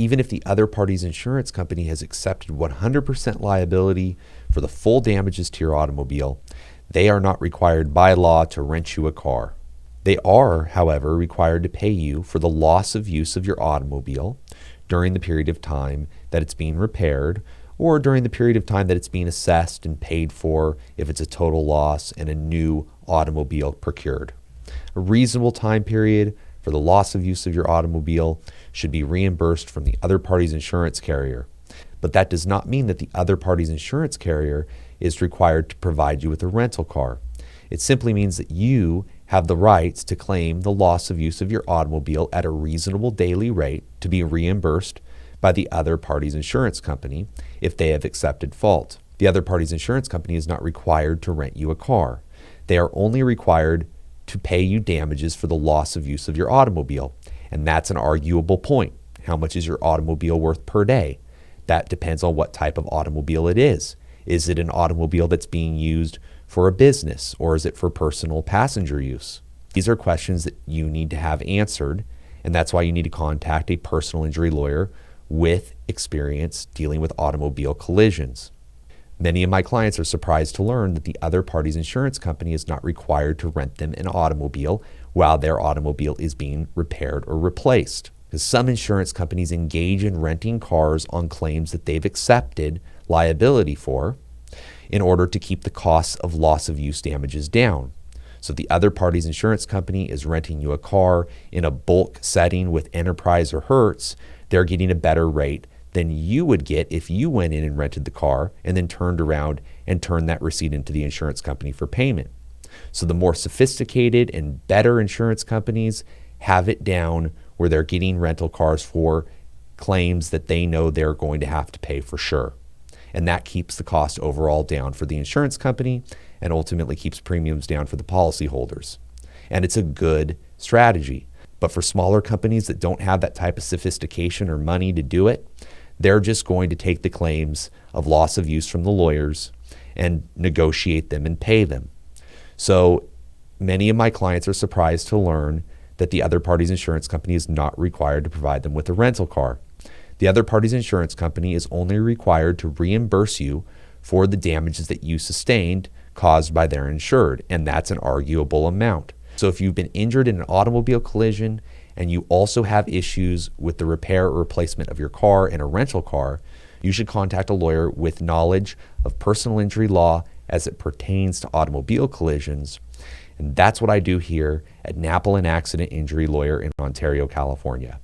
even if the other party's insurance company has accepted 100% liability for the full damages to your automobile, they are not required by law to rent you a car. They are, however, required to pay you for the loss of use of your automobile during the period of time that it's being repaired, or during the period of time that it's being assessed and paid for if it's a total loss and a new automobile procured. A reasonable time period for the loss of use of your automobile should be reimbursed from the other party's insurance carrier. But that does not mean that the other party's insurance carrier is required to provide you with a rental car. It simply means that you have the rights to claim the loss of use of your automobile at a reasonable daily rate to be reimbursed by the other party's insurance company if they have accepted fault. The other party's insurance company is not required to rent you a car. They are only required to pay you damages for the loss of use of your automobile. And that's an arguable point. How much is your automobile worth per day? That depends on what type of automobile it is. Is it an automobile that's being used for a business, or is it for personal passenger use? These are questions that you need to have answered, and that's why you need to contact a personal injury lawyer with experience dealing with automobile collisions. Many of my clients are surprised to learn that the other party's insurance company is not required to rent them an automobile while their automobile is being repaired or replaced. Because some insurance companies engage in renting cars on claims that they've accepted liability for in order to keep the costs of loss of use damages down. So the other party's insurance company is renting you a car in a bulk setting with Enterprise or Hertz. They're getting a better rate than you would get if you went in and rented the car and then turned around and turned that receipt into the insurance company for payment. So the more sophisticated and better insurance companies have it down where they're getting rental cars for claims that they know they're going to have to pay for sure. And that keeps the cost overall down for the insurance company and ultimately keeps premiums down for the policyholders. And it's a good strategy. But for smaller companies that don't have that type of sophistication or money to do it, they're just going to take the claims of loss of use from the lawyers and negotiate them and pay them. So many of my clients are surprised to learn that the other party's insurance company is not required to provide them with a rental car. The other party's insurance company is only required to reimburse you for the damages that you sustained caused by their insured, and that's an arguable amount. So if you've been injured in an automobile collision and you also have issues with the repair or replacement of your car and a rental car, you should contact a lawyer with knowledge of personal injury law as it pertains to automobile collisions. And that's what I do here at Napolin Accident Injury Lawyer in Ontario, California.